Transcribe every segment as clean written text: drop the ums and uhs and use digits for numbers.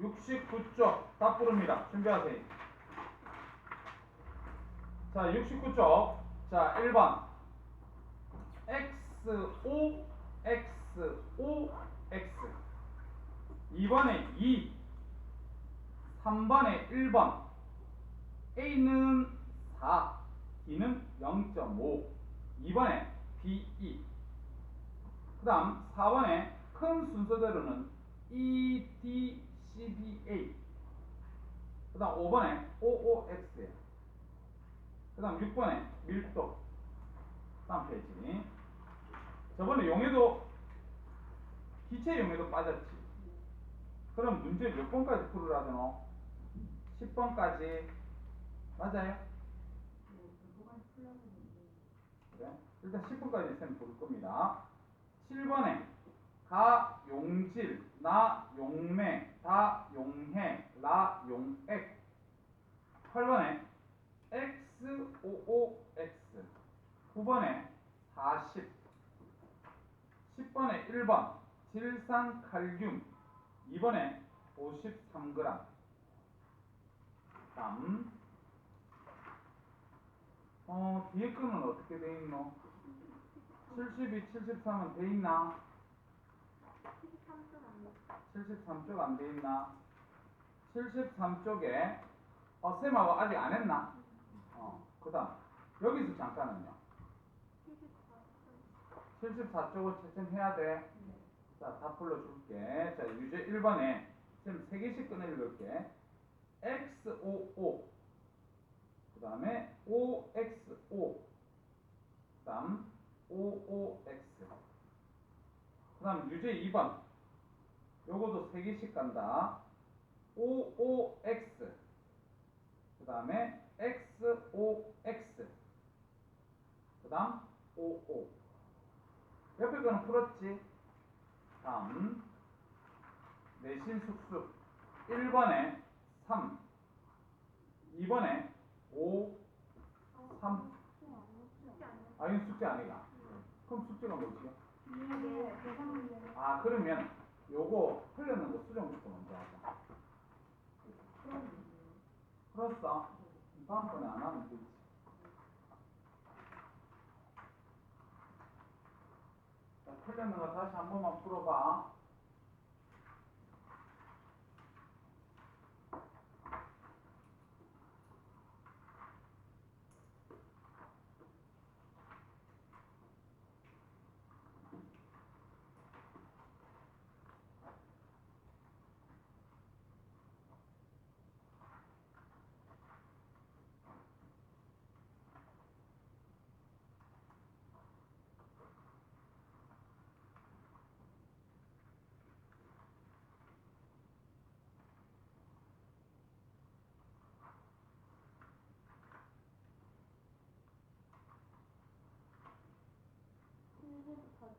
69쪽 답 부릅니다. 준비하세요. 자, 69쪽. 자, 1번. XO, XO, X. 2번에 2. 3번에 1번. A는 4, D는 0.5. 2번에 BE. 그 다음 4번에 큰 순서대로는 ED, CDA. 그 다음 5번에 OOX예요. 그 다음 6번에 밀도. 다음 페이지. 저번에 용해도 기체 용해도 빠졌지. 그럼 문제 몇 번까지 풀으라잖아? 10번까지. 맞아요? 그래? 일단 10번까지 쌤 볼 겁니다. 7번에 가 용질, 나 용매, 다 용해, 라 용액. 8번에 XOOX. 9번에 40. 10번에 1번 질산칼륨. 2번에 53g. 다음 뒤에 거는 어떻게 돼 있노? 72, 73은 돼 있나? 73쪽 안 돼 있나? 73쪽에 쌤하고 아직 안 했나? 그 다음 여기서 잠깐은요. 74쪽을 채점해야 돼. 자, 다 불러줄게. 자, 유제 1번에 쌤 3개씩 꺼내 읽을게. XOO, 그 다음에 OXO, 그 다음 OOX. 그 다음 유제 2번. 요것도 3개씩 간다. OOX, 그 다음에 XOX, 그 다음 OO. 옆에 거는 풀었지? 다음 내신 숙습. 1번에 3, 2번에 5, 3. 아, 이건 숙제 아니가. 그럼 숙제가 뭐지? 아, 그러면 요거 풀려는 거 수정부터 먼저 하자. 풀었어? 다음번에 안 하면 되지. 자, 풀려는 거 다시 한 번만 풀어봐.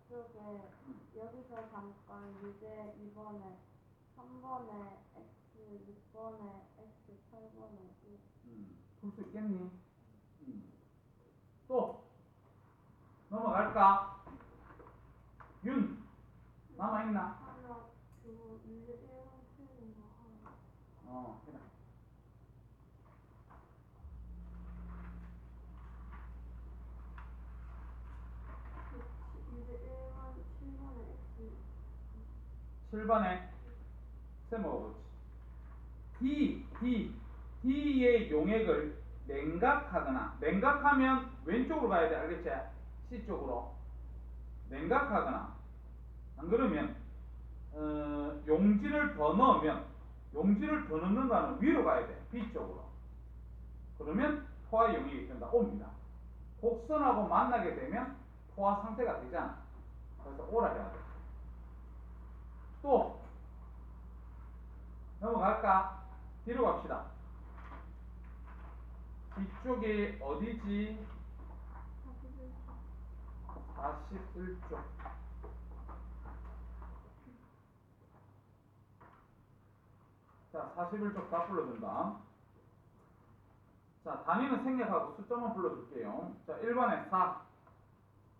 쪽에 여기서 잠깐 유제 2번에 3번에 X, 6번에 X, 8번에 U. 풀 수 있겠니? 또 넘어갈까? 윤 남아있나? 하나, 두, 유제 1번 틀린 거 하나. 해라. 유제 1번 7번에 X. 7번에 세모보지. D의 용액을 냉각하거나, 냉각하면 왼쪽으로 가야 돼. 알겠지? C쪽으로. 냉각하거나, 안 그러면 용지를 더 넣으면, 용지를 더 넣는다는 위로 가야 돼. B쪽으로. 그러면 포화 용액이 된다. 옵니다. 곡선하고 만나게 되면 포화 상태가 되잖아. 그래서 오라 해야 돼. 또 넘어갈까? 뒤로 갑시다. 뒤쪽이 어디지? 41쪽. 자, 41쪽 다 불러준다. 자, 단위는 생략하고 숫자만 불러줄게요. 자, 1번에 4,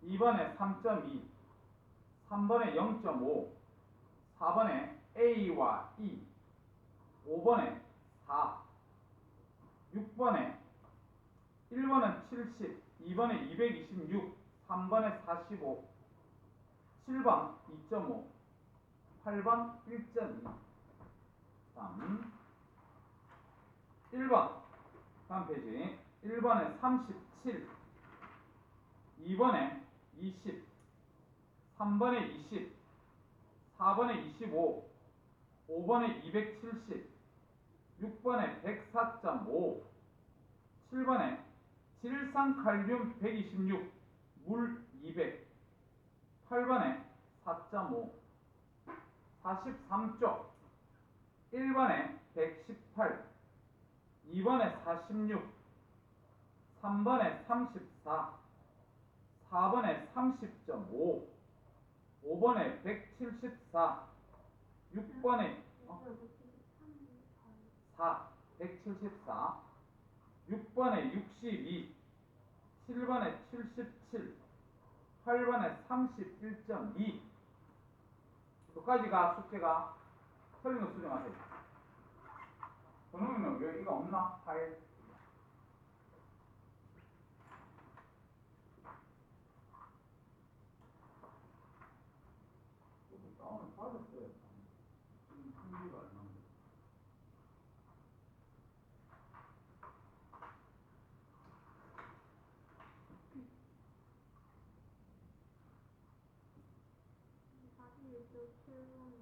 2번에 3.2, 3번에 0.5, 4번에 A와 E, 5번에 4, 6번에 1번은 70, 2번에 226, 3번에 45, 7번 2.5, 8번 1.2. 다음 1번 다음 페이지 1번에 37, 2번에 20, 3번에 20, 4번에 25, 5번에 270, 6번에 104.5, 7번에 질산칼륨 126, 물 200, 8번에 4.5, 43쪽 1번에 118, 2번에 46, 3번에 34, 4번에 30.5, 5번에 174, 6번에 4, 174, 6번에 62, 7번에 77, 8번에 31.2. 여기까지가 숙제가 틀린 거 수정하세요. 그러면 왜 이거 없나? 파일. 다운을 받았어요. 지금 한계가 얼마인데. 사실 이쪽 7번에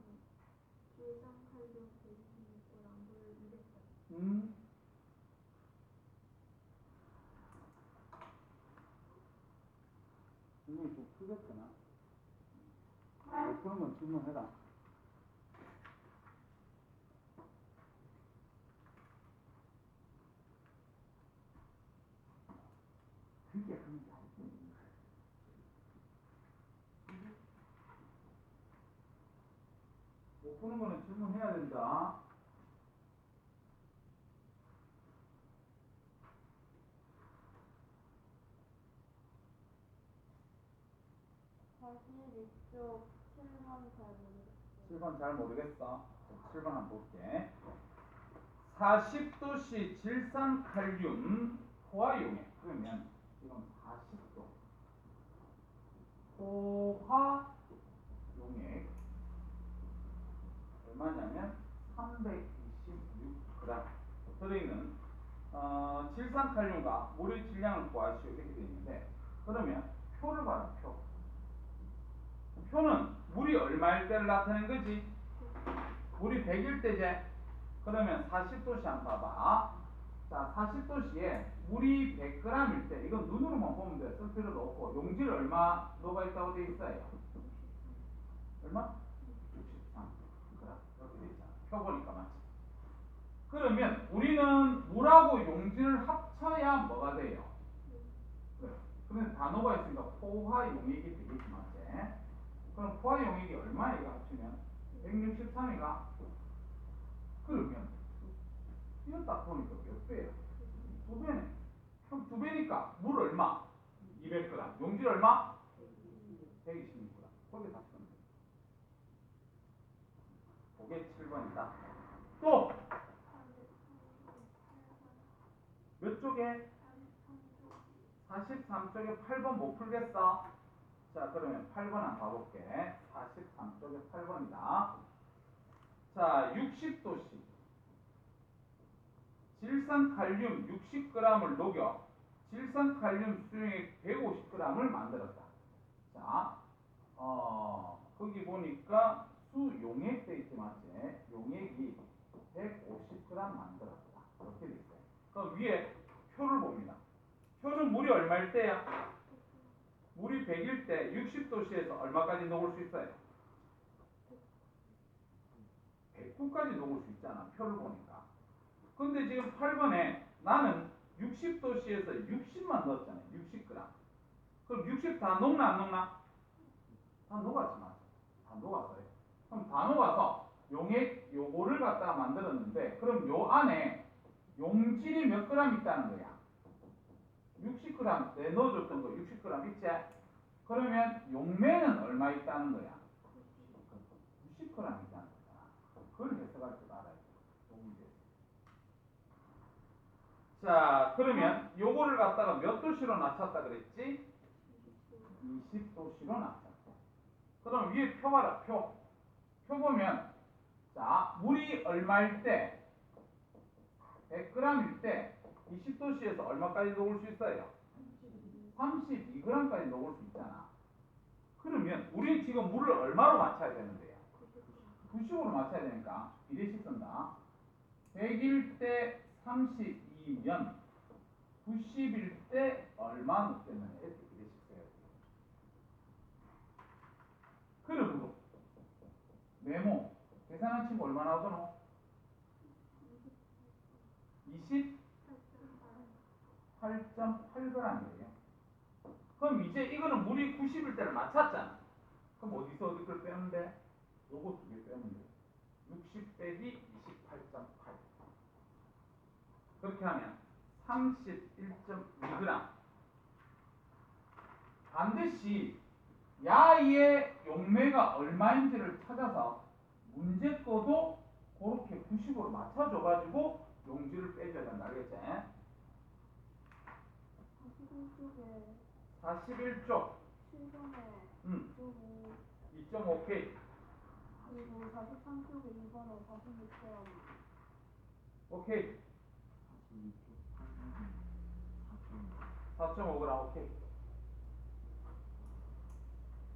질산칼륨 126g 물 200g. 질문이 좀 크겠구나. 그런 건 질문해라. 그게 합니다. 못 푸는 거는 질문해야 된다. 사실 이쪽 7번 잘 모르겠어요. 7번 잘 모르겠어. 7번 한번 볼게. 40도씨 질산칼륨 포화용액. 그러면 이건 40도 포화용액 얼마냐면 326g 들어있는 질산칼륨과 물의 질량을 구하시오 이렇게 되어 있는데, 그러면 표를 봐라. 표는 물이 얼마일 때를 나타낸 거지? 물이 100일 때제. 그러면 40도씨 한번 봐봐. 자, 40도씨에 물이 100g일 때, 이건 눈으로만 보면 돼. 쓸 필요도 없고, 용질 얼마 녹아 있다고 돼 있어요? 얼마? 63g. 이렇게 돼 있잖아. 표 보니까 맞지? 그러면 우리는 물하고 용질을 합쳐야 뭐가 돼요? 그래. 그러면 단어가 있으니까 포화용액이 되겠지, 맞지? 그럼 포화용액이 얼마야, 이거 합치면? 163이가? 그러면 이거 딱 보니까 몇 배야? 2배네. 그럼 2배니까 물 얼마? 200g. 용질 얼마? 126g. 거기에 다 쓰면 돼. 그게 7번이다. 또 몇 쪽에? 43쪽에 8번 못 풀겠어? 자, 그러면 8번 한번 봐볼게. 43쪽에 8번이다. 자, 60도씨 질산칼륨 60g을 녹여 질산칼륨 수용액 150g을 만들었다. 자, 거기 보니까 수용액 돼 있지, 맞지? 용액이 150g 만들었다. 이렇게 돼 있어요. 그럼 위에 표를 봅니다. 표는 물이 얼마일 때야? 물이 100일 때 60도씨에서 얼마까지 녹을 수 있어요? 109까지 녹을 수 있잖아. 표를 보니까. 근데 지금 8번에 나는 60도씨에서 60만 넣었잖아요. 60g. 그럼 60 다 녹나 안 녹나? 다 녹았지만. 다 녹았어요. 그럼 다 녹아서 용액 요거를 갖다가 만들었는데, 그럼 요 안에 용질이 몇 g 있다는 거야? 60g 내 넣어줬던 거 60g 있지? 그러면 용매는 얼마 있다는 거야? 90g 있다는 거야. 그걸 해석할 줄 알아야 돼. 용질. 자, 그러면 요거를 갖다가 몇 도씨로 낮췄다 그랬지? 20도씨로 낮췄다. 그럼 위에 표 봐라, 표. 표 보면, 자, 물이 얼마일 때, 100g일 때, 20도씨에서 얼마까지 녹을 수 있어요? 32g까지 녹을 수 있잖아. 그러면 우리 지금 물을 얼마로 맞춰야 되는데요? 90으로 맞춰야 되니까 비례식 쓴다. 100일 때 32면 90일 때 얼마 넣겠느냐 이렇게 비례식 써야 돼요. 그러므로 메모 계산한 친구 얼마 나오더노? 28.8g이에요. 그럼 이제 이거는 물이 90일 때를 맞췄잖아. 그럼 어디서 어디 걸 빼면 돼? 요거 두 개 빼면 돼. 60 빼기 28.8. 그렇게 하면 31.2g. 반드시 야의 용매가 얼마인지를 찾아서 문제 거도 그렇게 90으로 맞춰줘가지고 용지를 빼줘야 된다. 알겠지? 41쪽. 7번에 2.5K. 그리고 43쪽에 2번에 46점. 오케이. 4.5g. 오케이.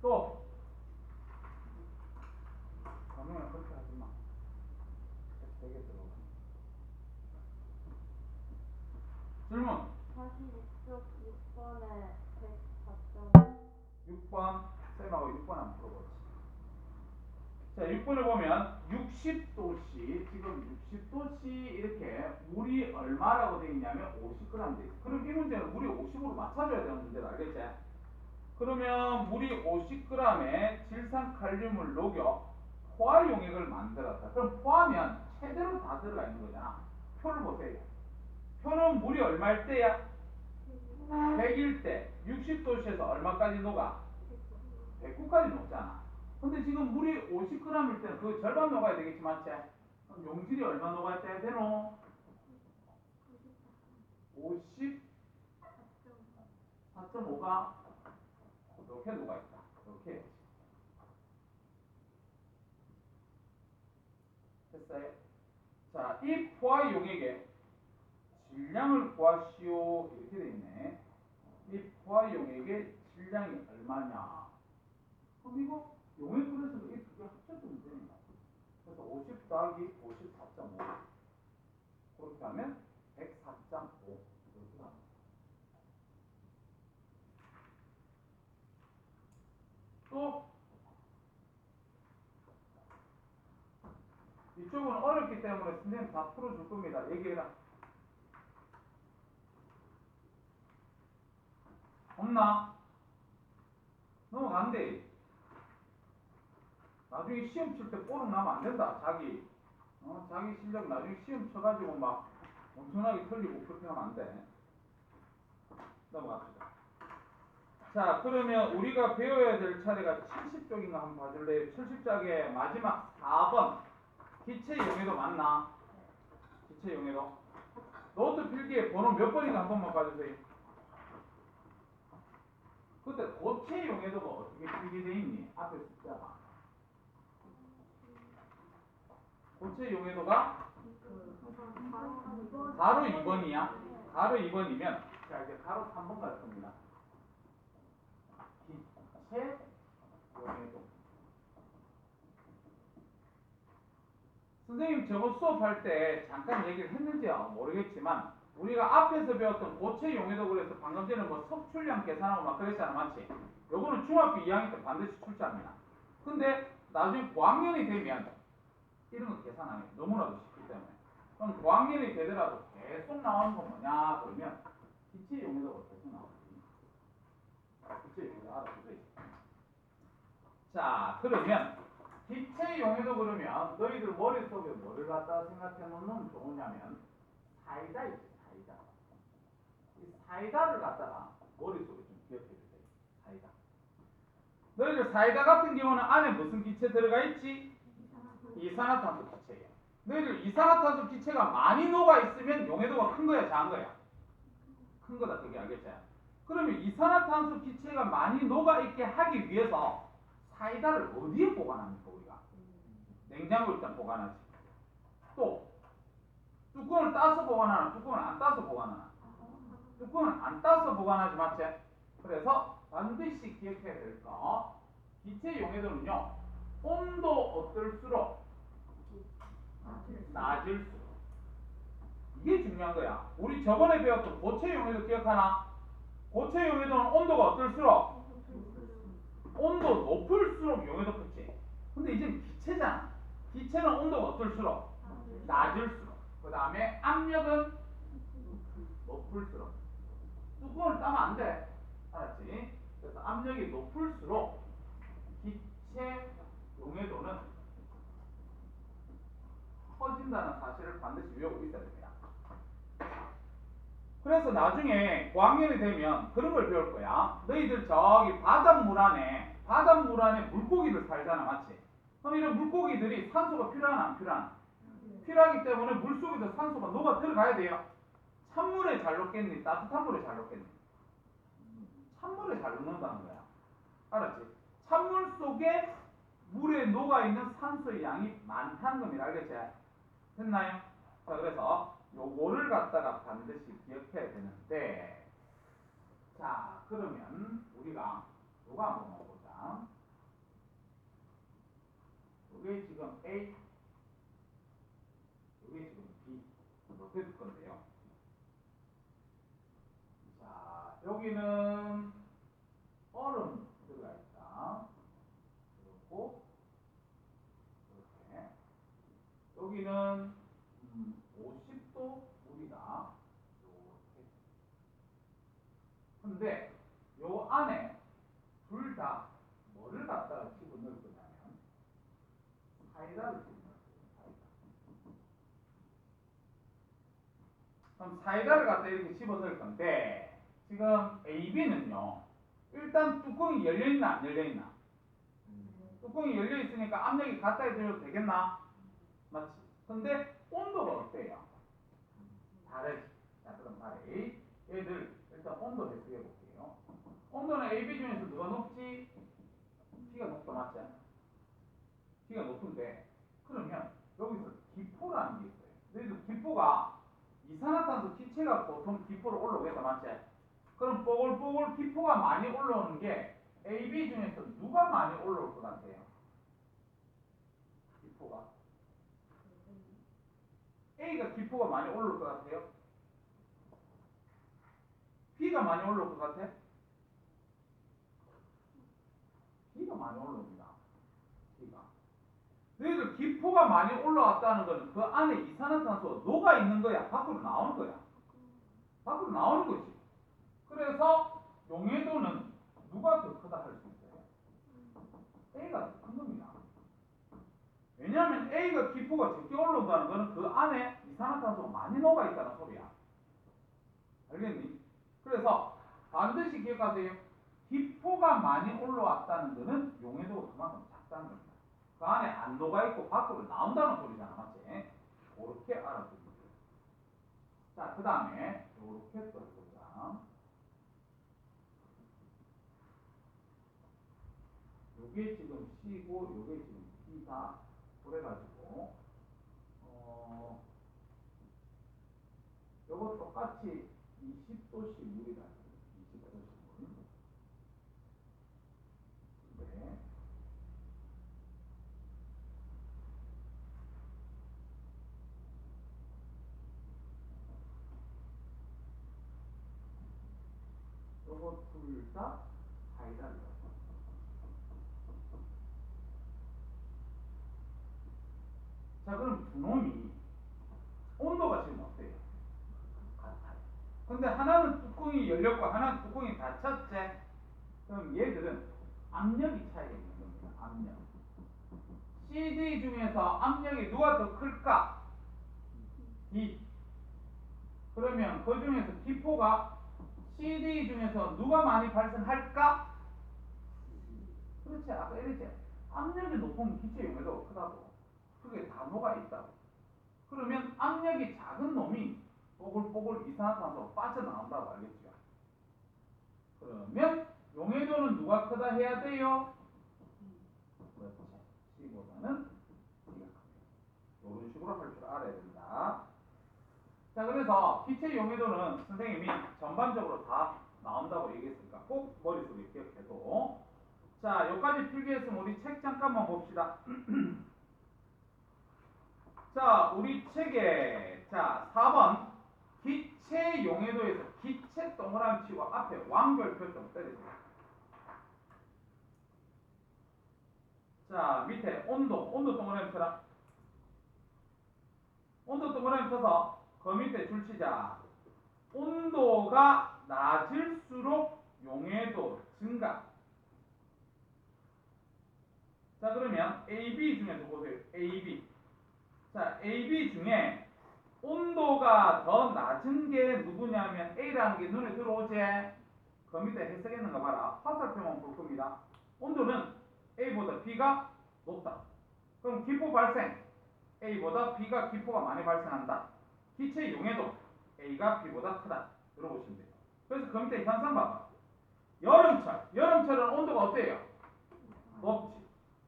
또. 정명아 그렇게 하지 마. 되게 들어가. 질문. 46쪽 6번에 104점. 6번. 쌤하고 6번 한번 풀어보지. 자, 6번을 보면 60도씨, 지금 60도씨 이렇게 물이 얼마라고 되어 있냐면 50g 돼 있어. 그럼 이 문제는 물이 50으로 맞춰줘야 되는 문제다. 알겠지? 그러면 물이 50g의 질산칼륨을 녹여 포화 용액을 만들었다. 그럼 포화면 최대로 다 들어가 있는 거잖아. 표를 보세요. 표는 물이 얼마일 때야? 100일 때 60도씨에서 얼마까지 녹아? 109까지 녹잖아. 근데 지금 물이 50g일 때는 그 절반 녹아야 되겠지, 맞지? 그럼 용질이 얼마 녹아야 되노? 54.5가 이렇게 녹아있다. 이렇게. 됐어요? 자, 이 포화 용액의 질량을 구하시오. 이렇게 돼 있네. 이 포화 용액의 질량이 얼마냐? 그럼 이거 용액 그래서 이게 두 개 합쳐주면 되는 거야. 그래서 50 더하기 54.5 그렇게 하면 104.5 이렇게 나옵니다. 또 이쪽은 어렵기 때문에 선생님 다 풀어줄 겁니다. 얘기해라. 없나? 넘어간대. 나중에 시험 칠 때 뽀록 나면 안 된다. 자기 실력 나중에 시험 쳐가지고 막 엄청나게 틀리고 그렇게 하면 안 돼. 넘어갑시다. 자, 그러면 우리가 배워야 될 차례가 70쪽인가 한번 봐줄래요? 70쪽의 마지막 4번. 기체 용해도 맞나? 기체 용해도. 노트 필기에 번호 몇 번인가 한 번만 봐주세요. 그때 고체 용해도가 어떻게 필기되어 있니? 앞에 숫자가. 고체 용해도가 가로 2번이야. 가로 2번이면 자 이제 가로 3번 갈 겁니다. 기체 용해도. 선생님 저거 수업할 때 잠깐 얘기를 했는지요? 모르겠지만 우리가 앞에서 배웠던 고체 용해도 그래서 방금 전에 뭐 석출량 계산하고 막 그랬잖아. 맞지? 요거는 중학교 2학년 때 반드시 출제합니다. 근데 나중에 고학년이 되면 이런 거 계산 안 해. 너무나도 쉽기 때문에. 그럼 고학년이 되더라도 계속 나오는 건 뭐냐 그러면 기체 용해도가 계속 나오거든요. 기체 용해도 알아두세요. 자, 그러면 기체 용해도 그러면 너희들 머릿속에 뭐를 갖다 생각해 놓으면 좋으냐면 사이다 있지, 사이다. 이 사이다를 갖다가 머릿속에 좀 기억해 주세요. 사이다. 너희들 사이다 같은 경우는 안에 무슨 기체 들어가 있지? 이산화탄소 기체예요. 너희들 이산화탄소 기체가 많이 녹아 있으면 용해도가 큰 거야, 작은 거야? 큰 거다 그게 알겠지? 그러면 이산화탄소 기체가 많이 녹아있게 하기 위해서 사이다를 어디에 보관합니까 우리가? 냉장고에 일단 보관하지. 또 뚜껑을 따서 보관하나 뚜껑을 안 따서 보관하나? 뚜껑을 안 따서 보관하지 맞지? 그래서 반드시 기억해야 될 거 기체 용해도는요 온도 어떨수록 낮을수록 이게 중요한 거야. 우리 저번에 배웠던 고체 용해도 기억하나? 고체 용해도는 온도가 어떨수록 온도 높을수록 용해도 크지. 근데 이제 기체잖아. 기체는 온도가 어떨수록 낮을수록. 그 다음에 압력은 높을수록. 뚜껑을 따면 안 돼. 알았지? 그래서 압력이 높을수록 기체 용해도는 커진다는 사실을 반드시 외우고 있어야 됩니다. 그래서 나중에 고학년이 되면 그런 걸 배울 거야. 너희들 저기 바닷물 안에 물고기들 살잖아, 맞지? 그럼 이런 물고기들이 산소가 필요하나 안 필요하나? 필요하기 때문에 물속에서 산소가 녹아 들어가야 돼요. 찬물에 잘 녹겠니? 따뜻한 물에 잘 녹겠니? 찬물에 잘 녹는다는 거야. 알았지? 찬물 속에 물에 녹아있는 산소의 양이 많다는 겁니다. 알겠지? 됐나요? 자, 그래서 요거를 갖다가 반드시 기억해야 되는데, 자, 그러면 우리가 요거 한번 보자. 요게 지금 A, 요게 지금 B 이렇게 될 건데요. 자, 여기는 얼음 들어가 있다. 그렇고 이렇게 여기는 50도 물이다. 이렇게. 근데 요 안에 둘 다 뭐를 갖다가 집어넣을 거냐면 사이다를 집어넣을 거예요. 사이다. 그럼 사이다를 갖다 이렇게 집어넣을 건데 지금 AB는요. 일단 뚜껑이 열려있나 안 열려있나? 뚜껑이 열려있으니까 압력이 갖다 해줘도 되겠나? 맞지? 근데 온도가 어때요? 다르지? 자 그럼 다르지? 얘들 일단 온도 해석해 볼게요. 온도는 AB 중에서 누가 높지? B가 높다 맞지? B가 높은데 그러면 여기서 기포라는 게 있어요. 너희들 기포가 이산화탄소 기체가 보통 기포로 올라오겠다 맞지? 그럼 뽀글뽀글 기포가 많이 올라오는 게 AB 중에서 누가 많이 올라올 것 같아요? 기포가 A가 기포가 많이 올라올 것 같아요? B가 많이 올라올 것 같아? B가 많이 올라옵니다. B가. 너희들 기포가 많이 올라왔다는 것은 그 안에 이산화탄소가 녹아 있는 거야? 밖으로 나오는 거야? 밖으로 나오는 거지. 그래서 용해도는 누가 더 크다 할 수 있어요? A가 더 큰 겁니다. 왜냐하면 A가 기포가 적게 올라온다는 것은 그 안에 이산화탄소가 많이 녹아 있다는 소리야. 알겠니? 그래서 반드시 기억하세요. 기포가 많이 올라왔다는 것은 용해도가 그만큼 작다는 겁니다. 그 안에 안 녹아있고 밖으로 나온다는 소리잖아. 맞지? 그렇게 알아두면 돼요. 자, 그 다음에 이렇게 또 해보자. 요게 지금 C고 요게 지금 B다. 그래가지고 요거 똑같이 20도씨 물이다. 20도씨 물. 네. 요거 둘 다 사이다를 넣어. 자, 그럼 두 놈이 온도가 지금 어때요? 같아요. 근데 하나는 뚜껑이 열렸고 하나는 뚜껑이 닫혔지? 그럼 얘들은 압력이 차이가 있는 겁니다. 압력. CD 중에서 압력이 누가 더 클까? D. 그러면 그 중에서 기포가 CD 중에서 누가 많이 발생할까? 그렇지. 아까 이랬지. 압력이 높으면 기체 용해도가 크다고. 그게 다 녹아 있다고. 그러면 압력이 작은 놈이 뽀글뽀글 이산화탄소가 빠져나온다고 알겠죠? 그러면 용해도는 누가 크다 해야 돼요? 그렇지. C보다는 D가 큽니다. 이런 식으로 할 줄 알아야 된다. 자, 그래서 기체 용해도는 선생님이 전반적으로 다 나온다고 얘기했으니까 꼭 머릿속에 기억해도. 자, 여기까지 필기했으면 우리 책 잠깐만 봅시다. 자, 우리 책에 자 4번 기체 용해도에서 기체 동그라미 치고 앞에 완결표 좀 때려주세요. 자, 밑에 온도 동그라미 쳐라. 온도 동그라미 쳐서 그 밑에 줄 치자. 온도가 낮을수록 용해도 증가. 자, 그러면 AB 중에서 보세요. AB. 자, AB 중에 온도가 더 낮은 게 누구냐면 A라는 게 눈에 들어오지? 그 밑에 해석했는 거 봐라. 화살표만 볼 겁니다. 온도는 A보다 B가 높다. 그럼 기포 발생. A보다 B가 기포가 많이 발생한다. 기체 용해도 A가 B보다 크다. 들어보시면 돼요. 그래서 그 밑에 현상 봐봐. 여름철은 온도가 어때요? 높지.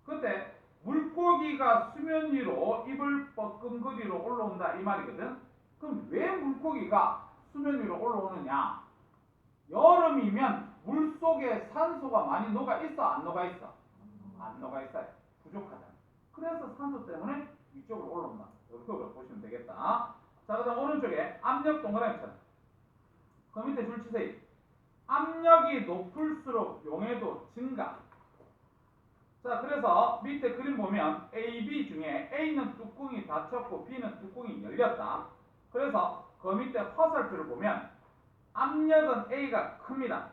그때 물고기가 수면 위로 입을 뻐끔거리로 올라온다 이 말이거든. 그럼 왜 물고기가 수면 위로 올라오느냐? 여름이면 물속에 산소가 많이 녹아 있어 안 녹아 있어? 안 녹아 있어요. 부족하다. 그래서 산소 때문에 위쪽으로 올라온다. 이렇게 보시면 되겠다. 자, 그다음 오른쪽에 압력 동그라미처럼. 그 밑에 줄 치세요. 압력이 높을수록 용해도 증가. 자, 그래서 밑에 그림 보면 A, B 중에 A는 뚜껑이 닫혔고 B는 뚜껑이 열렸다. 그래서 그 밑에 화살표를 보면 압력은 A가 큽니다.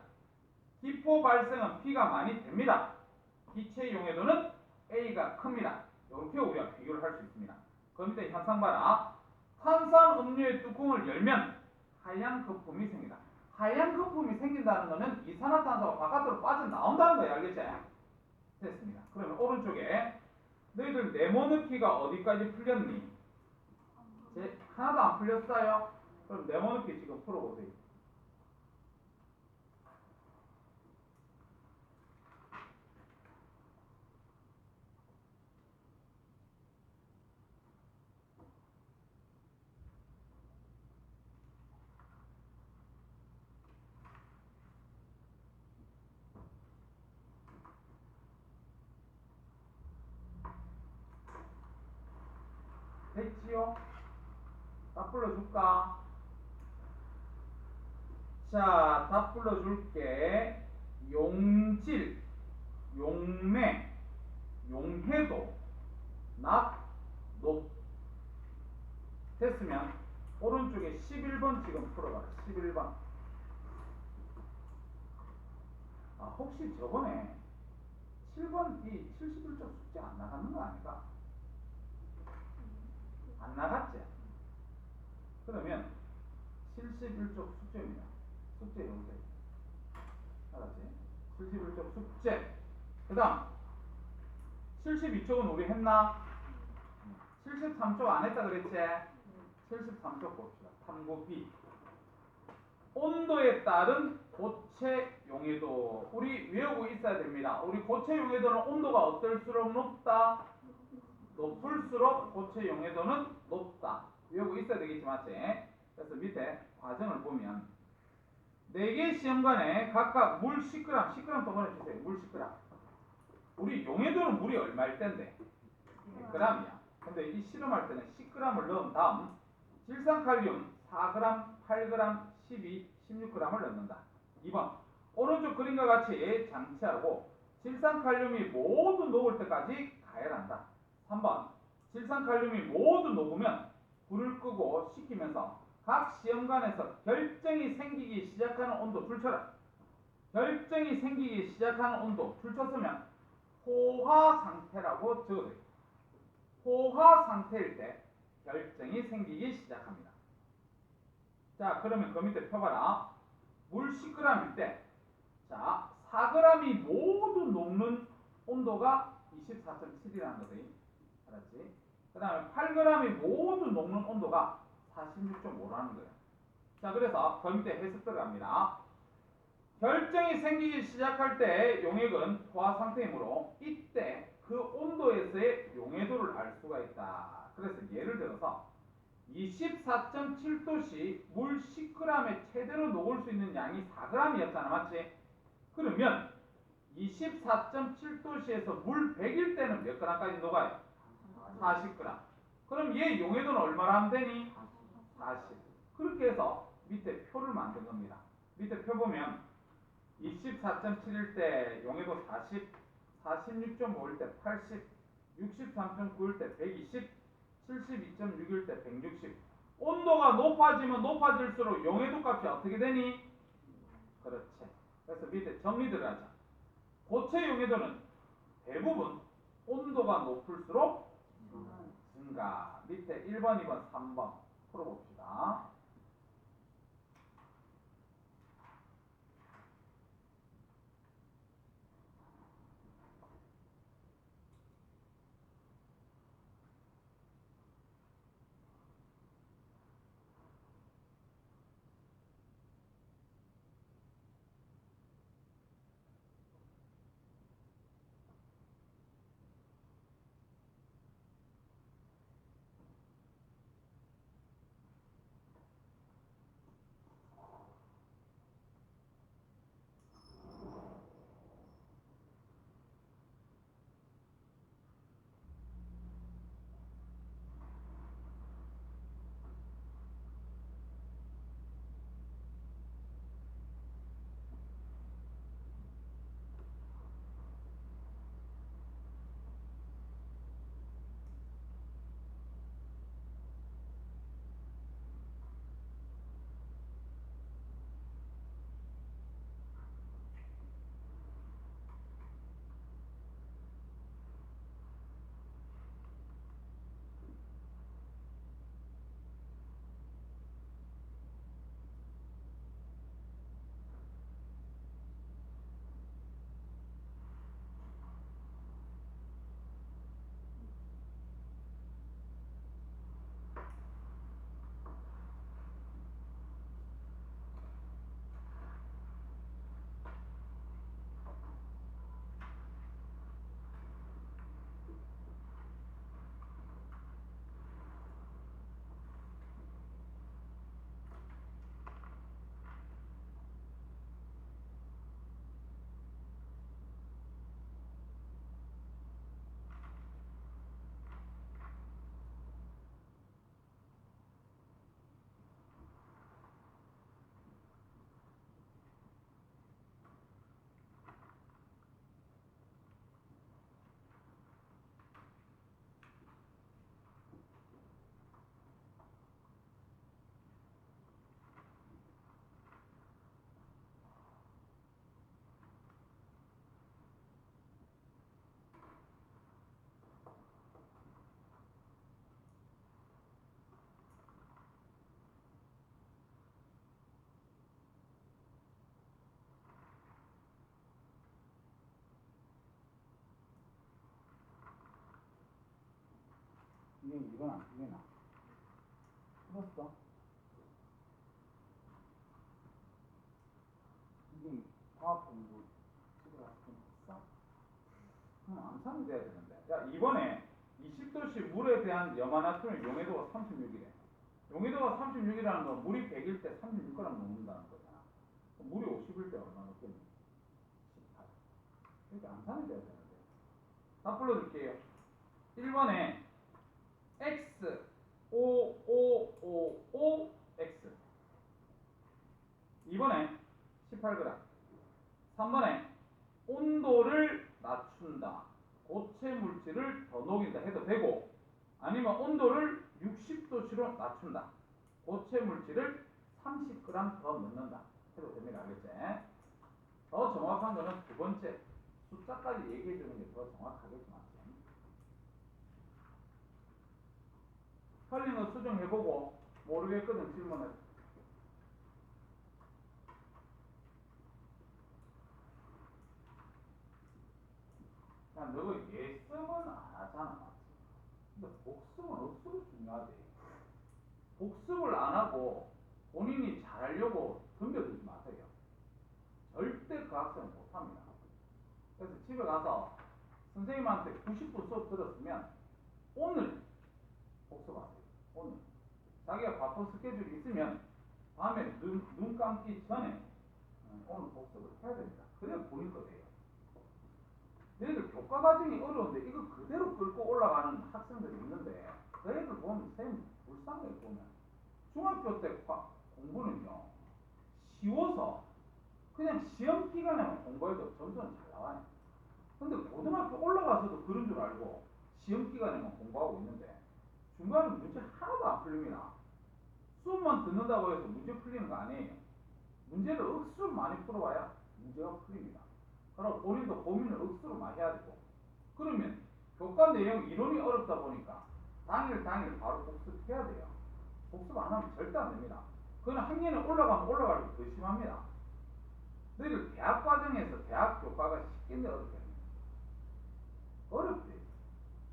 기포 발생은 B가 많이 됩니다. 기체 용해도는 A가 큽니다. 이렇게 우리가 비교를 할 수 있습니다. 그 밑에 현상 봐라. 탄산 음료의 뚜껑을 열면 하얀 거품이 생긴다. 하얀 거품이 생긴다는 것은 이산화탄소가 바깥으로 빠져나온다는 거예요. 알겠지? 됐습니다. 그러면 오른쪽에 너희들 네모넣기가 어디까지 풀렸니? 하나도 안 풀렸어요? 그럼 네모넣기 지금 풀어보세요. 됐지요? 다 불러줄까? 자, 다 불러줄게. 용질, 용매, 용해도, 낙, 녹. 됐으면 오른쪽에 11번 지금 풀어봐라. 11번. 아, 혹시 저번에 7번 이 71쪽 숙제 안 나가는 거 아닌가? 안 나갔지? 그러면 71쪽 숙제입니다. 숙제 여기서 알았지? 71쪽 숙제. 그 다음 72쪽은 우리 했나? 73쪽 안 했다 그랬지? 73쪽 봅시다. 탐구 B. 온도에 따른 고체 용해도. 우리 외우고 있어야 됩니다. 우리 고체 용해도는 온도가 어떨수록 높다? 높을수록 고체 용해도는 높다. 외우고 있어야 되겠지, 맞지? 그래서 밑에 과정을 보면 4개 시험관에 각각 물 10g 더 보내주세요. 물 10g. 우리 용해도는 물이 얼마일 텐데? 100g이야. 근데 이 실험할 때는 10g을 넣은 다음 질산칼륨 4g, 8g, 12, 16g을 넣는다. 2번 오른쪽 그림과 같이 장치하고 질산칼륨이 모두 녹을 때까지 가열한다. 3번 질산칼륨이 모두 녹으면 불을 끄고 식히면서 각 시험관에서 결정이 생기기 시작하는 온도 줄쳐라. 결정이 생기기 시작하는 온도 줄쳤으면 포화 상태라고 적어요. 포화 상태일 때 결정이 생기기 시작합니다. 자, 그러면 그 밑에 펴봐라. 물 10g일 때, 자, 4g이 모두 녹는 온도가 24.7이라는 거지. 알았지? 그 다음에 8g이 모두 녹는 온도가 46.5라는 거야. 자, 그래서 그 밑에 해석 들어갑니다. 결정이 생기기 시작할 때 용액은 포화 상태이므로 이때 그 온도에서의 용해도를 알 수가 있다. 그래서 예를 들어서 24.7도씨 물 10g에 최대로 녹을 수 있는 양이 4g이었잖아, 맞지? 그러면 24.7도씨에서 물 100일 때는 몇 g까지 녹아요? 40g. 그럼 얘 용해도는 얼마나 하면 되니? 40. 그렇게 해서 밑에 표를 만든 겁니다. 밑에 표 보면 24.7일 때 용해도 40, 46.5일 때 80, 63.9일 때 120, 72.6일 때 160. 온도가 높아지면 높아질수록 용해도 값이 어떻게 되니? 그렇지. 그래서 밑에 정리들을 하자. 고체 용해도는 대부분 온도가 높을수록 증가. 밑에 1번, 2번, 3번 풀어봅시다. 이게 이건 안 틀리나? 풀었어? 이게 화학 공부 찍으라 했어? 그럼 암산이 돼야 되는데. 야, 이번에 20도씨 물에 대한 염화나트륨 용해도가 36이래. 용해도가 36이라는 건 물이 100일 때 36g 녹는다는 거잖아. 물이 50일 때 얼마 녹겠니? 18. 그러니까 암산이 돼야 되는데. 다 불러줄게요. 1번에 X, O, O, O, O, X. 2번에 18g. 3번에 온도를 낮춘다. 고체 물질을 더 녹인다 해도 되고, 아니면 온도를 60도씨로 낮춘다. 고체 물질을 30g 더 넣는다 해도 됩니다. 알겠지? 더 정확한 거는 두 번째 숫자까지 얘기해 주는 게 더 정확하겠지만. 틀린 거 수정해보고 모르겠거든 질문을. 야, 너가 예습은 안 하잖아. 근데 복습은 억수로 중요하지. 복습을 안 하고 본인이 잘하려고 덤벼들지 마세요. 절대 그 학생은 못합니다. 그래서 집에 가서 선생님한테 90분 수업 들었으면 오늘 복습하세요. 오늘. 자기가 바쁜 스케줄이 있으면 밤에 눈 감기 전에 오늘 복습을 해야 됩니다. 그래야 본인 거 돼요. 너희들 교과 과정이 어려운데 이거 그대로 끌고 올라가는 학생들이 있는데 그 애들 보면 선생님 불쌍해 보면 중학교 때 공부는요 쉬워서 그냥 시험 기간에만 공부해도 점수는 잘 나와요. 근데 고등학교 올라가서도 그런 줄 알고 시험 기간에만 공부하고 있는데 중간에 문제 하나도 안 풀립니다. 수업만 듣는다고 해서 문제 풀리는 거 아니에요. 문제를 억수로 많이 풀어봐야 문제가 풀립니다. 그럼 본인도 고민을 억수로 많이 해야 되고 그러면 교과 내용 이론이 어렵다 보니까 당일 바로 복습해야 돼요. 복습 안 하면 절대 안 됩니다. 그건 학년에 올라가면 올라갈수록 더 심합니다. 너희들 대학 과정에서 대학 교과가 쉽겠네 어렵겠네. 어렵대.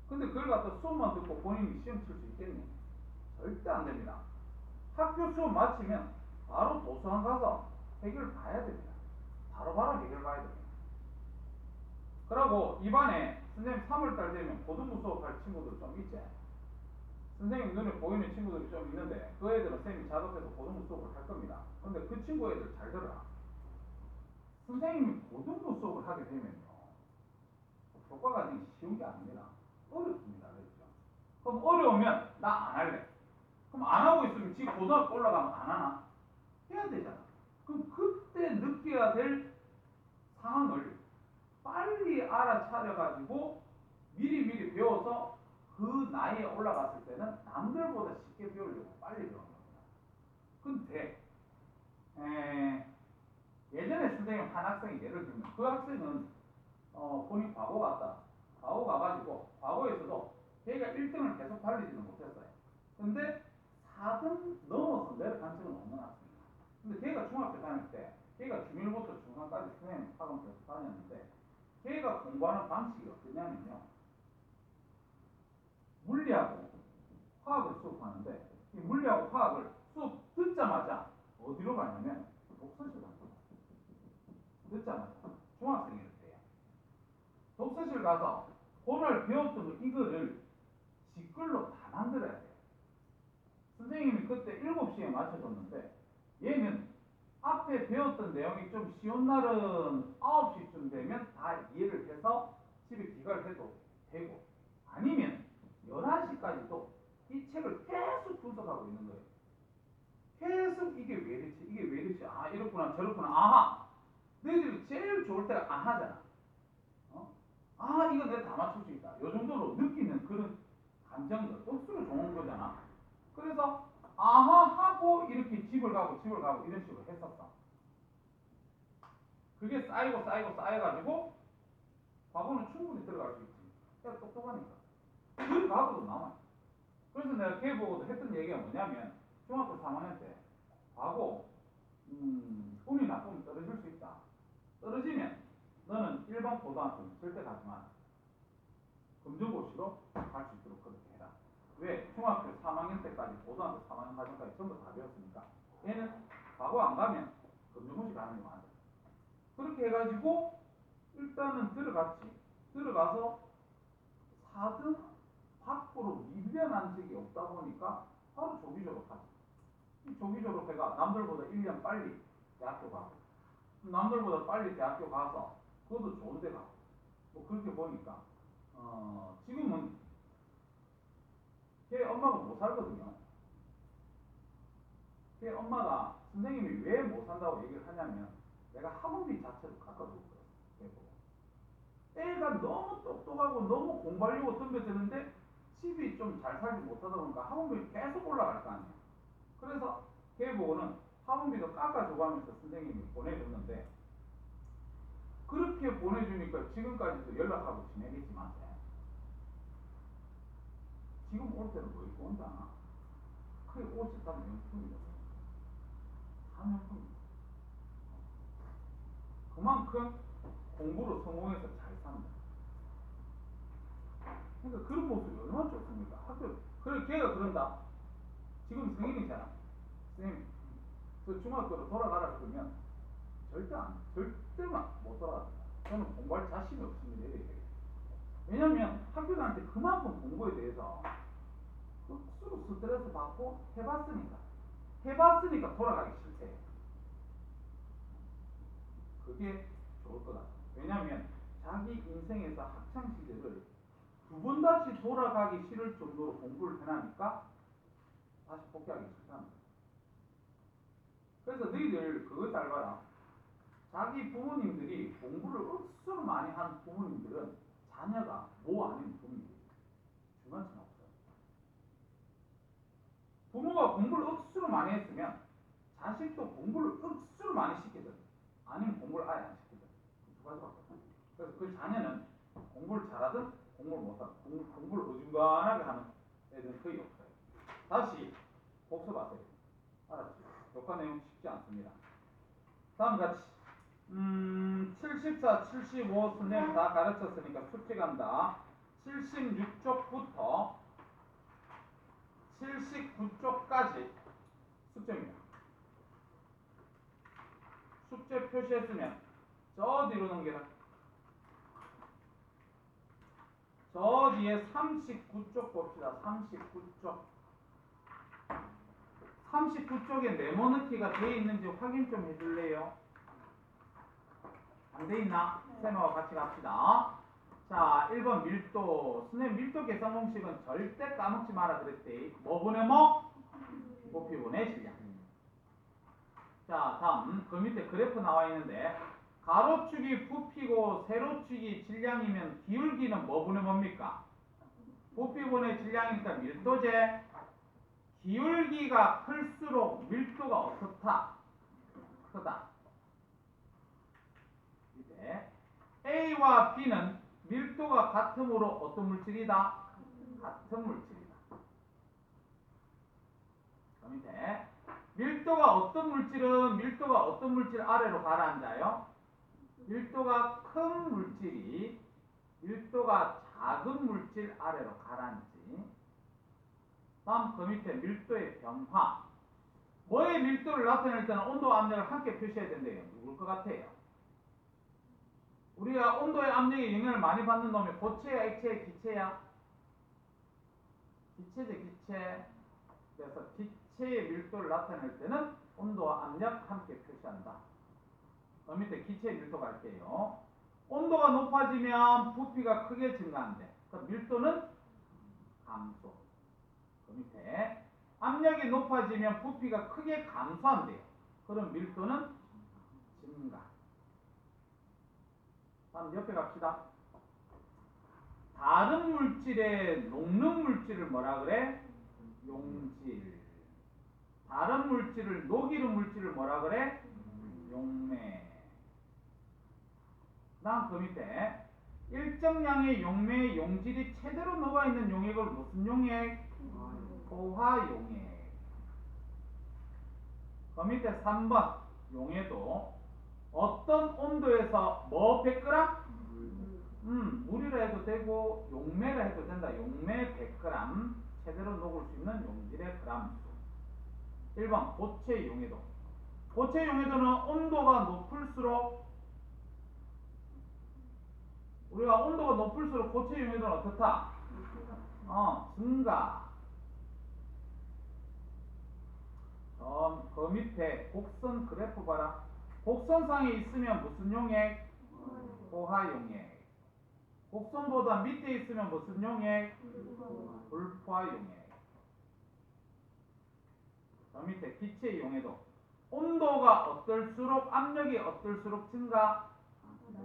근데 그걸 갖다 수업만 듣고 본인이 시험 칠 수 있겠니? 절대 안 됩니다. 학교 수업 마치면 바로 도서관 가서 해결 봐야 됩니다. 바로바로 해결 봐야 됩니다. 그러고 이반에 선생님 3월달 되면 고등부 수업할 친구들 좀 있지? 선생님 눈에 보이는 친구들이 좀 있는데 그 애들은 선생님이 작업해서 고등부 수업을 할 겁니다. 근데 그 친구 애들 잘 들어라. 선생님이 고등부 수업을 하게 되면요 교과 과정이 쉬운 게 아닙니다. 어렵습니다. 그렇죠? 그럼 어려우면 나 안 할래. 그럼 안 하고 있으면 지금 고등학교 올라가면 안 하나? 해야 되잖아. 그럼 그때 느껴야 될 상황을 빨리 알아차려가지고 미리 배워서 그 나이에 올라갔을 때는 남들보다 쉽게 배우려고 빨리 배우는 겁니다. 근데 예전에 선생님 한 학생이 예를 들면 그 학생은 본인 과거 갔다. 과거 가가지고 과거에서도 걔가 1등을 계속 달리지는 못했어요. 근데 4등 넘어서 내려간 적은 없는 학생이에요. 근데 걔가 중학교 다닐 때 걔가 중1부터 중3까지 선생님 학원 계속 다녔는데 걔가 공부하는 방식이 어떠냐면요. 물리하고 화학을 수업하는데 이 물리하고 화학을 수업 듣자마자 어디로 가냐면 독서실 갑니다. 듣자마자 중학생일 때요. 독서실 가서 오늘 배웠던 거 이거를 직글로 다 만들어야 돼요. 선생님이 그때 7시에 맞춰줬는데 얘는 앞에 배웠던 내용이 좀 쉬운 날은 9시쯤 되면 다 이해를 해서 집에 귀가를 해도 되고 아니면 11시까지도 이 책을 계속 분석하고 있는 거예요. 계속 이게 왜 이렇지? 이게 왜 이렇지? 아 이렇구나 저렇구나 아하 너희들이 제일 좋을 때가 아하잖아. 아 이거 내가 다 맞출 수 있다. 요 정도로 느끼는 그런 감정들 억수로 좋은 거잖아. 그래서 아하 하고 이렇게 집을 가고 이런 식으로 했었어. 그게 쌓여가지고 과거는 충분히 들어갈 수 있지. 걔가 똑똑하니까. 그 과거도 남아요. 그래서 내가 걔 보고도 했던 얘기가 뭐냐면 중학교 3학년 때 과거 운이 나쁘면 떨어질 수 있다. 떨어지면 너는 일반 고등학교는 절대 가지 마라. 검정고시로 갈 수 있도록 그렇게 해라. 왜? 중학교 3학년 때까지 고등학교 3학년 과정까지 전부 다 배웠으니까 얘는 과거 안 가면 검정고시 가는 게 맞아. 그렇게 해가지고 일단은 들어갔지. 들어가서 4등 밖으로 밀려난 적이 없다 보니까 바로 조기 졸업하지. 이 조기 졸업해가 남들보다 1년 빨리 대학교 가고 남들보다 빨리 대학교 가서 그것도 좋은 데 가고 뭐 그렇게 보니까 지금은 걔 엄마가 못 살거든요. 걔 엄마가 선생님이 왜 못 산다고 얘기를 하냐면 내가 학원비 자체로 깎아주고 그랬어. 애가 너무 똑똑하고 너무 공부하려고 덤벼드는데 집이 좀 잘 살지 못하다 보니까 학원비 계속 올라갈 거 아니에요. 그래서 걔 보고는 학원비도 깎아주고 하면서 선생님이 보내줬는데 그렇게 보내주니까 지금까지도 연락하고 지내겠지만 지금 올 때는 뭐 입고 온다. 그게 옷이 다 명품이거든. 다 명품이야. 그만큼 공부로 성공해서 잘 산다. 그러니까 그런 모습이 얼마나 좋습니까? 학교 그래 걔가 그런다. 지금 성인이잖아. 선생님 그 중학교로 돌아가라 그러면 절대만 못 돌아갑니다. 저는 공부할 자신이 없습니다. 이래야 되겠죠. 왜냐면 학교 다닐 때 그만큼 공부에 대해서 억수로 스트레스 받고 해봤으니까 돌아가기 싫대. 그게 좋을 것 같아요. 왜냐면 자기 인생에서 학창 시절을 두 번 다시 돌아가기 싫을 정도로 공부를 해나니까 다시 복귀하기 싫다는 거예요. 그래서 너희들 그거 잘 봐라. 자기 부모님들이 공부를 억수로 많이 한 부모님들은 자녀가 뭐 아닌 부모님들이 중간층 없어요. 부모가 공부를 억수로 많이 했으면 자식도 공부를 억수로 많이 시키든 아니면 공부를 아예 안 시키든 두 가지밖에 없어요. 그래서 그 자녀는 공부를 잘하든 공부를 못하든 공부를 어중간하게 하는 애들은 거의 없어요. 다시 복습하세요. 알았지? 교과 내용 쉽지 않습니다. 다음 같이 74, 75 선생님 다 가르쳤으니까 숙제 간다. 76쪽부터 79쪽까지 숙제입니다. 숙제 표시했으면 저 뒤로 넘겨라. 저 뒤에 39쪽 봅시다. 39쪽. 39쪽에 네모넣기가 되어 있는지 확인 좀 해줄래요? 안 돼 있나? 쌤하고 같이 갑시다. 자, 1번 밀도. 선생님 밀도 계산 공식은 절대 까먹지 마라 그랬대. 뭐 분의 뭐? 부피 분의 질량. 자, 다음 그 밑에 그래프 나와 있는데 가로축이 부피고 세로축이 질량이면 기울기는 뭐 분의 뭡니까? 부피 분의 질량이니까 밀도제. 기울기가 클수록 밀도가 어떻다? 크다. 이제 A와 B는 밀도가 같으므로 어떤 물질이다? 같은 물질이다. 그 밑에 밀도가 어떤 물질 아래로 가라앉아요? 밀도가 큰 물질이 밀도가 작은 물질 아래로 가라앉지. 다음 그 밑에 밀도의 변화. 뭐의 밀도를 나타낼 때는 온도와 압력을 함께 표시해야 된대요. 누굴 것 같아요? 우리가 온도의 압력에 영향을 많이 받는 놈이 고체야, 액체야, 기체야? 기체죠, 기체. 그래서 기체의 밀도를 나타낼 때는 온도와 압력 함께 표시한다. 그 밑에 기체의 밀도 갈게요. 온도가 높아지면 부피가 크게 증가한대. 그럼 밀도는 감소. 그 밑에 압력이 높아지면 부피가 크게 감소한대요. 그럼 밀도는 증가. 다음 옆에 갑시다. 다른 물질에 녹는 물질을 뭐라 그래? 용질. 다른 물질을 녹이는 물질을 뭐라 그래? 용매. 다음 그 밑에 일정량의 용매의 용질이 제대로 녹아있는 용액을 무슨 용액? 포화용액. 그 밑에 3번 용해도 어떤 온도에서 뭐 100g? 물이라 해도 되고 용매라 해도 된다. 용매 100g 제대로 녹을 수 있는 용질의 그람수. 1번 고체 용해도. 고체 용해도는 온도가 높을수록 우리가 온도가 높을수록 고체 용해도는 어떻다? 증가. 그 밑에 곡선 그래프 봐라. 곡선상에 있으면 무슨 용액? 포화용액. 곡선보다 밑에 있으면 무슨 용액? 불포화용액. 그 밑에 기체 용해도. 온도가 어떨수록 압력이 어떨수록 증가?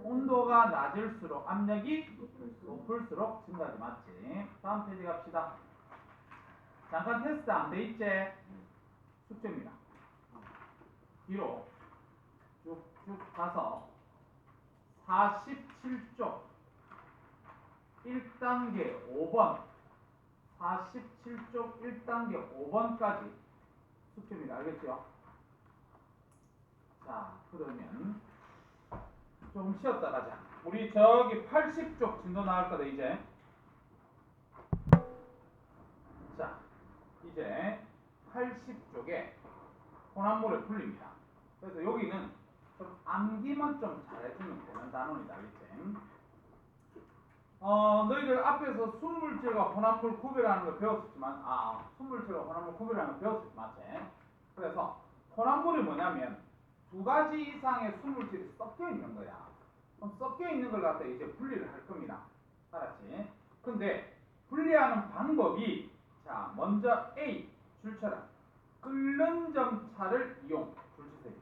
온도가 낮을수록 압력이 높을수록 증가하지. 맞지? 다음 페이지 갑시다. 잠깐 테스트 안 돼 있지? 숙제입니다. 뒤로 쭉쭉 가서 47쪽 1단계 5번 47쪽 1단계 5번까지 숙제입니다. 알겠죠? 자, 그러면 좀 쉬었다 가자. 우리 저기 80쪽 진도 나올 거다 이제. 자, 이제 80쪽에 혼합물의 분리입니다. 그래서 여기는 좀 암기만 좀 잘해주면 되는 단원이다, 알겠지? 너희들 앞에서 순물질과 혼합물 구별하는 거 배웠었지만, 순물질과 혼합물 구별하는 거 배웠었지, 맞지? 그래서 혼합물이 뭐냐면 두 가지 이상의 순물질이 섞여 있는 거야. 그럼 섞여 있는 걸 갖다 이제 분리를 할 겁니다. 알았지? 근데 분리하는 방법이, 자, 먼저 A 줄쳐라. 끓는 점차를 이용. 줄치세요.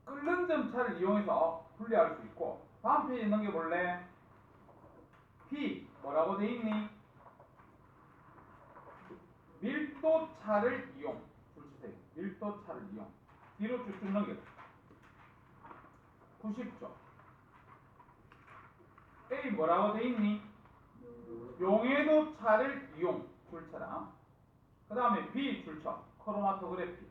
끓는 점차를 이용해서 분리할 수 있고, 다음 페이지 넘겨볼래? B 뭐라고 돼 있니? 밀도차를 이용. 줄치세요. 밀도차를 이용. 뒤로 쭉쭉 넘겨. 90조. A 뭐라고 돼 있니? 용해도차를 이용. 줄쳐라. 그 다음에 B 줄쳐. 크로마토그래피.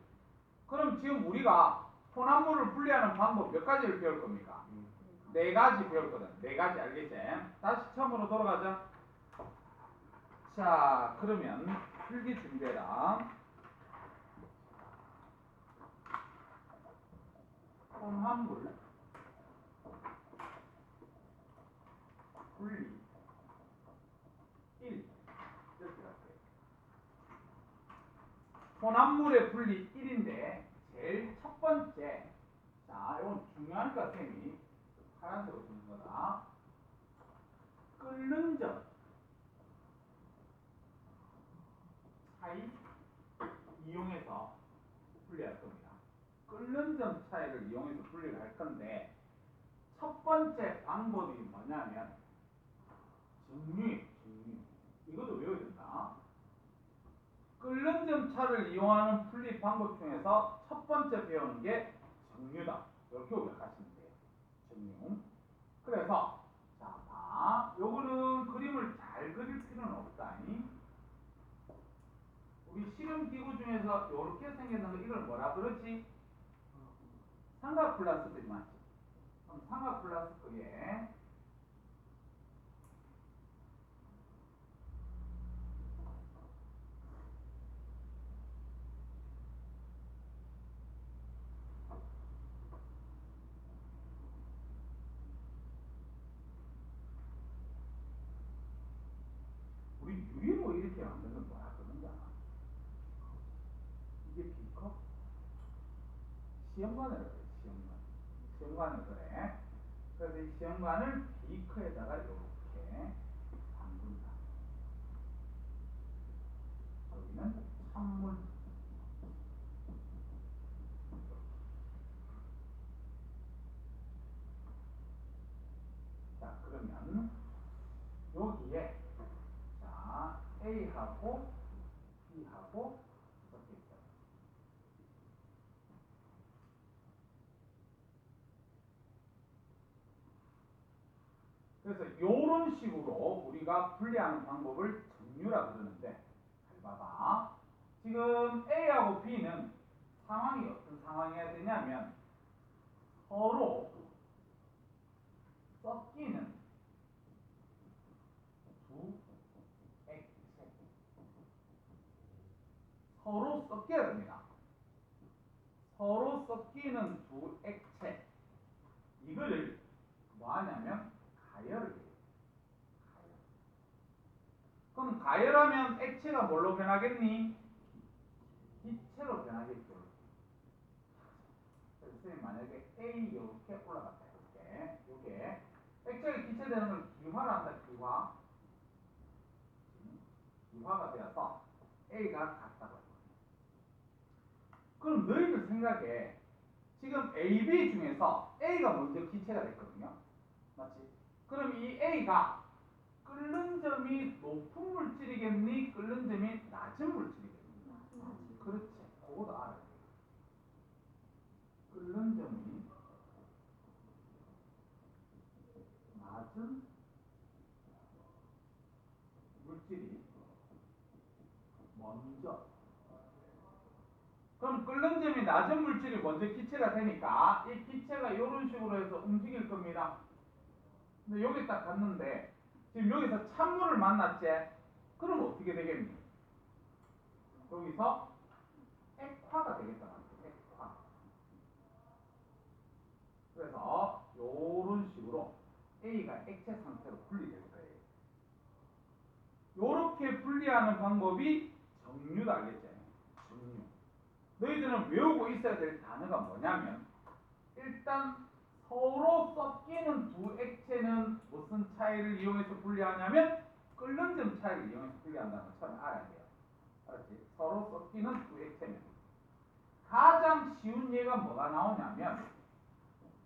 그럼 지금 우리가 혼합물을 분리하는 방법 몇 가지를 배울 겁니까? 네 가지 배웠거든. 네 가지, 알겠지? 다시 처음으로 돌아가자. 자, 그러면 필기 준비해라. 혼합물 분리 1 이렇게 갈게요. 혼합물의 분리 1인데 제일 첫 번째, 자, 이건 중요하니까 쌤이 파란색으로 주는 거다. 끓는 점 차이 이용해서 분리할 겁니다. 끓는 점 차이를 이용해서 분리를 할 건데, 첫 번째 방법이 뭐냐면 정류. 이것도 외워야 된다. 끓는 점 차를 이용하는 분리 방법 중에서 첫 번째 배우는 게 정류다. 이렇게 기억하시면 돼요. 정류. 그래서 자, 봐. 요거는 그림을 잘 그릴 필요는 없다. 우리 실험기구 중에서 이렇게 생겼는 거, 이걸 뭐라 그러지? 삼각 플라스틱 맞지? 그럼 삼각 플라스틱에 우리 유리로 이렇게 만든 건 뭐라 그러는지 알아? 이게 B컵? 시험관을 그래, 시험관. 시험관을 그래. 그래서 이 시험관을 B컵에다가 이렇게 담근다. 여기는 찬물. 자, 그러면 여기에 자, A하고 B하고 이렇게 있어요. 그래서 이런 식으로 우리가 분리하는 방법을 정류라 그러는데, 잘 봐봐. 지금 A하고 B는 상황이 어떤 상황이어야 되냐면 서로 섞이는 두 액체. 서로 섞여야 됩니다. 서로 섞이는 두 액체. 이거를 뭐 하냐면 가열을 해요. 그럼 가열하면 액체가 뭘로 변하겠니? 기체로 변하겠죠. 그래서 선생님 만약에 A 이렇게 올라갔다. 이렇게 액체가 기체되는 걸 기화를 한다. 기화가 되어서 A가 같다고. 그럼 너희들 생각에 지금 A, B 중에서 A가 먼저 기체가 됐거든요. 맞지? 그럼 이 A가 끓는 점이 높은 물질이겠니? 끓는 점이 낮은 물질이겠니? 그렇지. 그것도 알아야 돼. 끓는 점이 낮은 물질이 먼저. 그럼 끓는 점이 낮은 물질이 먼저 기체가 되니까 이 기체가 이런 식으로 해서 움직일 겁니다. 근데 여기 딱 갔는데 지금 여기서 찬물을 만났지? 그럼 어떻게 되겠니? 여기서 액화가 되겠다 말이에요. 액화. 그래서 요런 식으로 A가 액체 상태로 분리될 거예요. 요렇게 분리하는 방법이 정류다, 알겠지? 정류. 너희들은 외우고 있어야 될 단어가 뭐냐면, 일단 서로 섞이는 두 액체는 무슨 차이를 이용해서 분리하냐면 끓는 점 차이를 이용해서 분리한다는 걸 처음에 알아야 돼요. 알았지? 서로 섞이는 두 액체면 가장 쉬운 예가 뭐가 나오냐면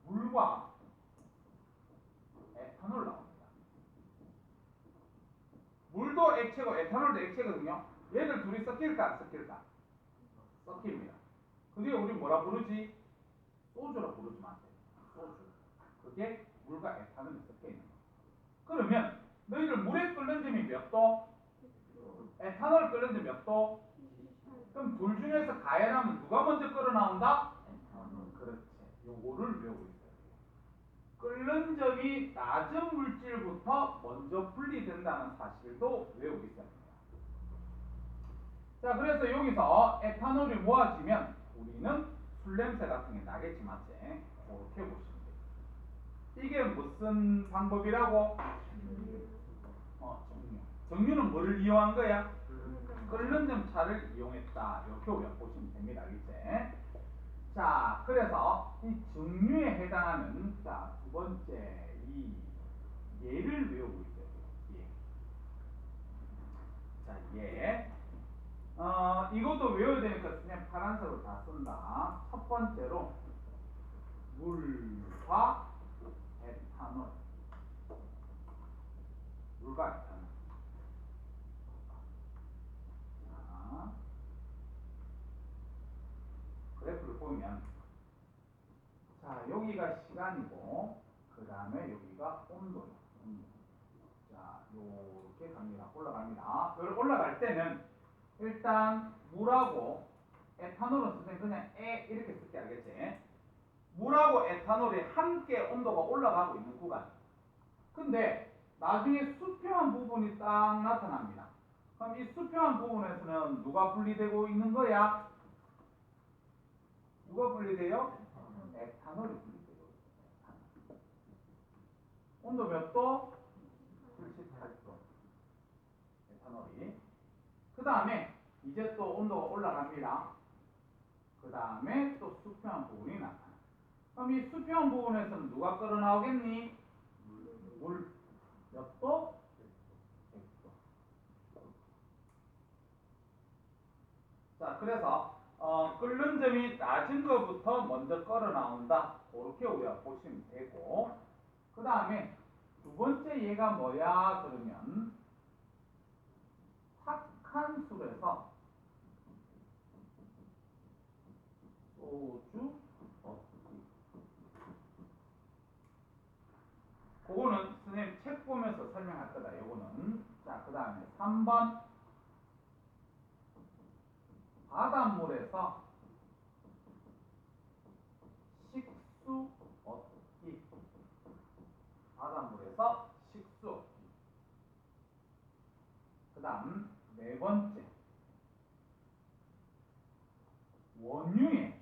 물과 에탄올 나옵니다. 물도 액체고 에탄올도 액체거든요. 얘들 둘이 섞일까 안 섞일까? 섞입니다. 그게 우리 뭐라 부르지? 소주라 부르지 마세요. 소주. 그게 물과 에탄올이 섞여 있는 거. 그러면 너희들 물에 끓는 점이 몇 도? 에탄올 끓는 점 몇 도? 그럼 둘 중에서 가열하면 누가 먼저 끓어 나온다? 그렇지. 요거를 외우고 있어야 돼요. 끓는 점이 낮은 물질부터 먼저 분리된다는 사실도 외우고 있어야 됩니다. 자, 그래서 여기서 에탄올이 모아지면 우리는 술 냄새 같은 게 나겠지, 맞지? 그렇게 보시면 돼요. 이게 무슨 방법이라고? 정류. 정류는 뭐를 이용한 거야? 끓는 점 차를 이용했다. 이렇게 보시면 됩니다. 알겠지? 자, 그래서 이 정류에 해당하는 두 번째 이 예를 외우고 있어요. 예. 자, 예. 이것도 외워야 되니까 그냥 파란색으로 다 쓴다. 첫 번째로 물과 에탄올. 물과 에탄올. 자, 그래프를 보면, 자, 여기가 시간이고, 그 다음에 여기가 온도예요. 자, 요렇게 갑니다. 올라갑니다. 올라갈 때는 일단 물하고 에탄올은 선생님 그냥 이렇게 쓸게, 알겠지? 물하고 에탄올이 함께 온도가 올라가고 있는 구간. 근데 나중에 수평한 부분이 딱 나타납니다. 그럼 이 수평한 부분에서는 누가 분리되고 있는 거야? 누가 분리돼요? 에탄올이 분리되고 있어요. 온도 몇 도? 78도. 에탄올이. 그 다음에 이제 또 온도가 올라갑니다. 그 다음에 또 수평한 부분이 나타나. 그럼 이 수평한 부분에서는 누가 끓어 나오겠니? 물. 몇 도? 100도. 자, 그래서 끓는 점이 낮은 것부터 먼저 끓어 나온다. 그렇게 우리가 보시면 되고, 그 다음에 두 번째 얘가 뭐야? 그러면 탁한 술에서 소주 얻기. 그거는 선생님 책 보면서 설명할 거다. 요거는. 자, 그 다음에 3번 바닷물에서